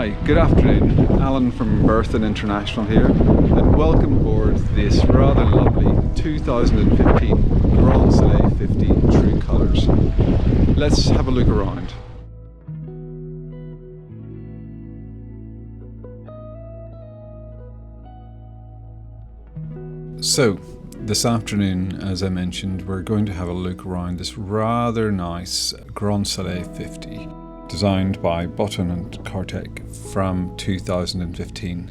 Hi, good afternoon. Alan from Berthon International here, and welcome aboard this rather lovely 2015 Grand Soleil 50 True Colours. Let's have a look around. So, this afternoon, as I mentioned, we're going to have a look around this rather nice Grand Soleil 50, designed by Berthon and Turnkey from 2015.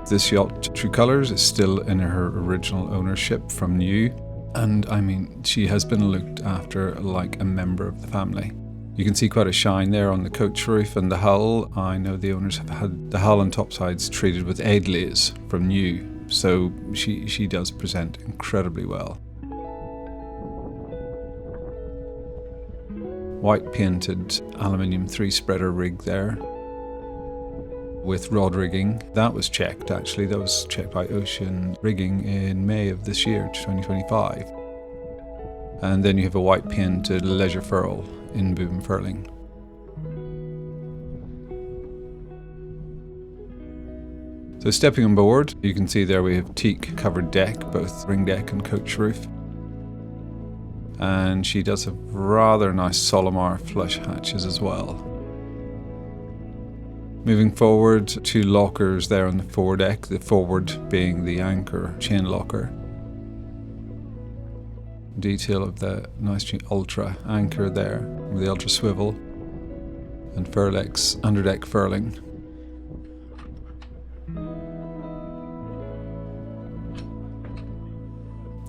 This yacht, True Colours, is still in her original ownership from new, and I mean, she has been looked after like a member of the family. You can see quite a shine there on the coach roof and the hull. I know the owners have had the hull and topsides treated with airy from new, so she does present incredibly well. White painted aluminium 3-spreader rig there with rod rigging. That was checked actually, that was checked by Ocean Rigging in May of this year, 2025. And then you have a white painted leisure furl in boom furling. So stepping on board, you can see there we have teak covered deck, both ring deck and coach roof. And she does have rather nice Solomar flush hatches as well. Moving forward, 2 lockers there on the foredeck, the forward being the anchor chain locker. Detail of the nice ultra anchor there with the ultra swivel and Furlex underdeck furling.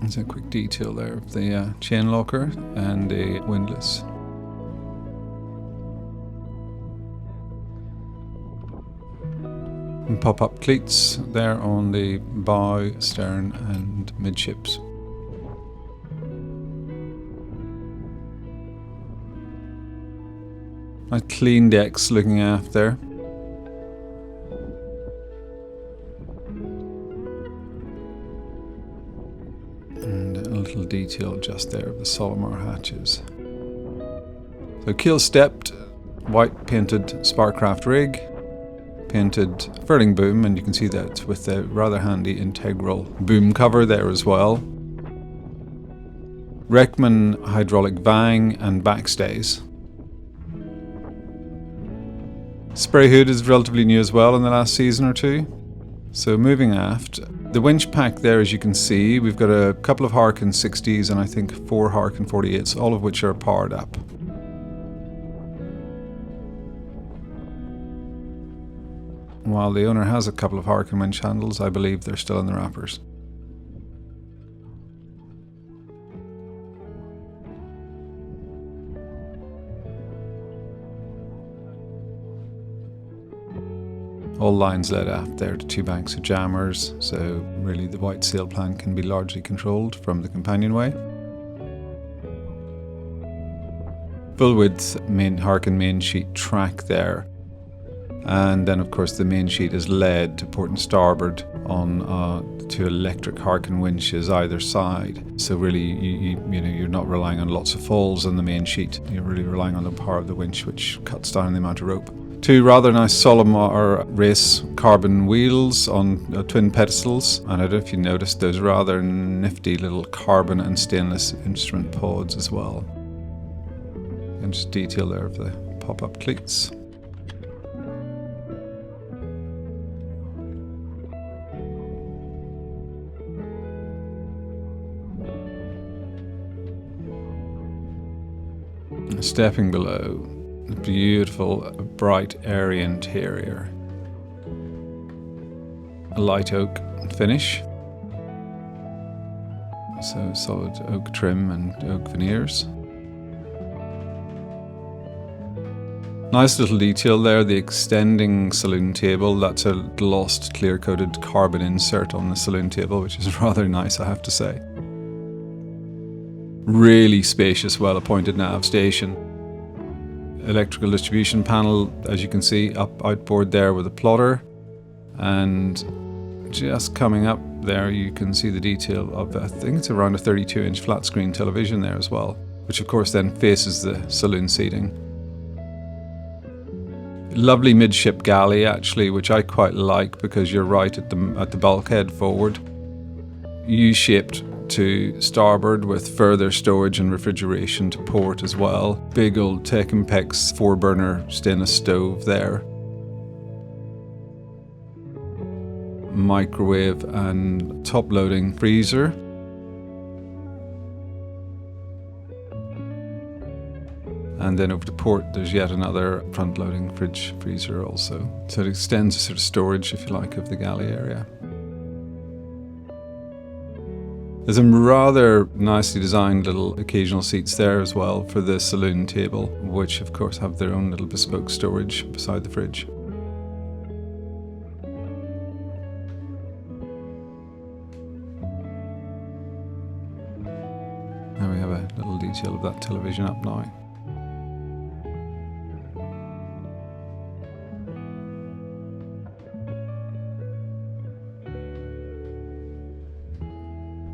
There's a quick detail there of the chain locker and the windlass. And pop-up cleats there on the bow, stern and midships. Nice clean decks looking aft there. And a little detail just there of the Solomar hatches. So keel stepped, white painted Sparkcraft rig, painted furling boom, and you can see that with the rather handy integral boom cover there as well. Reckman hydraulic vang and backstays. Spray hood is relatively new as well in the last season or two. So moving aft, the winch pack there, as you can see, we've got a couple of Harkin 60s and I think 4 Harkin 48s, all of which are powered up. While the owner has a couple of Harkin winch handles, I believe they're still in the wrappers. All lines led aft there to 2 banks of jammers, so really the white sail plan can be largely controlled from the companionway. Full width Harkin main sheet track there, and then of course the main sheet is led to port and starboard on 2 electric Harkin winches either side. So really you know, you're not relying on lots of falls on the main sheet, you're really relying on the power of the winch, which cuts down the amount of rope. 2 rather nice Solomar race carbon wheels on twin pedestals, and I don't know if you noticed those rather nifty little carbon and stainless instrument pods as well. And just detail there of the pop-up cleats. Stepping below, beautiful, bright, airy interior. A light oak finish. So solid oak trim and oak veneers. Nice little detail there, the extending saloon table. That's a glossed, clear-coated carbon insert on the saloon table, which is rather nice, I have to say. Really spacious, well-appointed nav station. Electrical distribution panel, as you can see, up outboard there with a plotter, and just coming up there you can see the detail of, I think it's around a 32-inch flat screen television there as well, which of course then faces the saloon seating. Lovely midship galley actually, which I quite like because you're right at the bulkhead forward. U-shaped to starboard with further storage and refrigeration to port as well. Big old Tech Impex 4-burner stainless stove there. Microwave and top-loading freezer. And then over to port, there's yet another front-loading fridge freezer also. So it extends the sort of storage, if you like, of the galley area. There's some rather nicely designed little occasional seats there as well for the saloon table, which of course have their own little bespoke storage beside the fridge. Now we have a little detail of that television up now.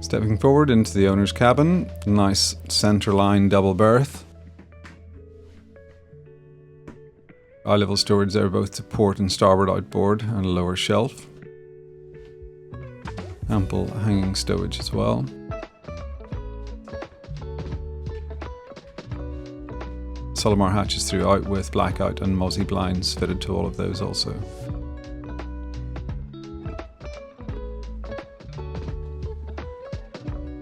Stepping forward into the owner's cabin, nice centerline double berth. Eye-level storage there both to port and starboard outboard and a lower shelf. Ample hanging stowage as well. Solomar hatches throughout with blackout and mozzie blinds fitted to all of those also.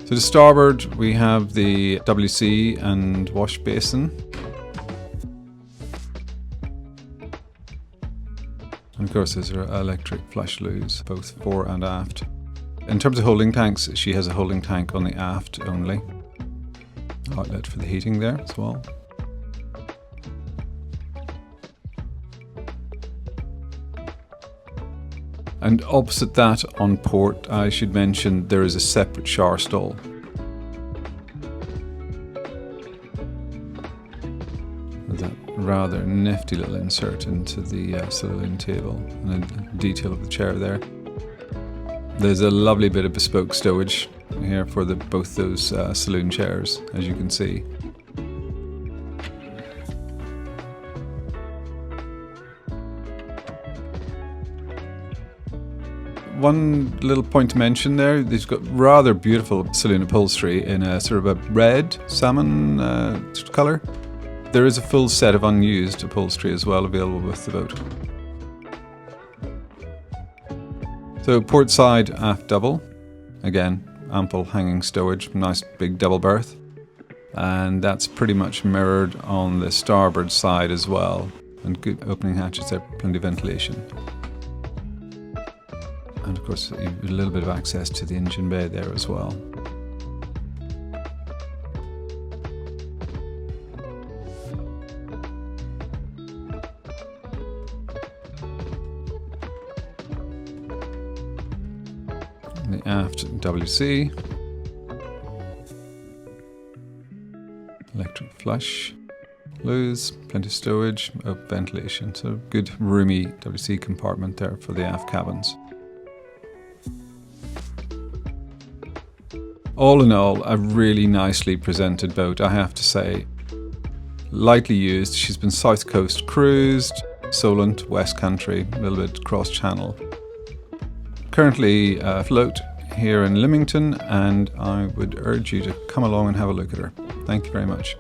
So to starboard we have the WC and wash basin. And of course there's her electric flush loos, both fore and aft. In terms of holding tanks, she has a holding tank on the aft only. Outlet for the heating there as well. And opposite that on port, I should mention there is a separate shower stall. With that rather nifty little insert into the saloon table and a detail of the chair there. There's a lovely bit of bespoke stowage here for both those saloon chairs, as you can see. One little point to mention there, they've got rather beautiful saloon upholstery in a sort of a red salmon colour. There is a full set of unused upholstery as well available with the boat. So port side aft double, again ample hanging stowage, nice big double berth, and that's pretty much mirrored on the starboard side as well, and good opening hatches there, plenty of ventilation. And of course, a little bit of access to the engine bay there as well. The aft WC. Electric flush. Loos, plenty of stowage, ventilation. So good roomy WC compartment there for the aft cabins. All in all, a really nicely presented boat, I have to say. Lightly used, she's been south coast cruised, Solent, West Country, a little bit cross channel. Currently afloat here in Lymington, and I would urge you to come along and have a look at her. Thank you very much.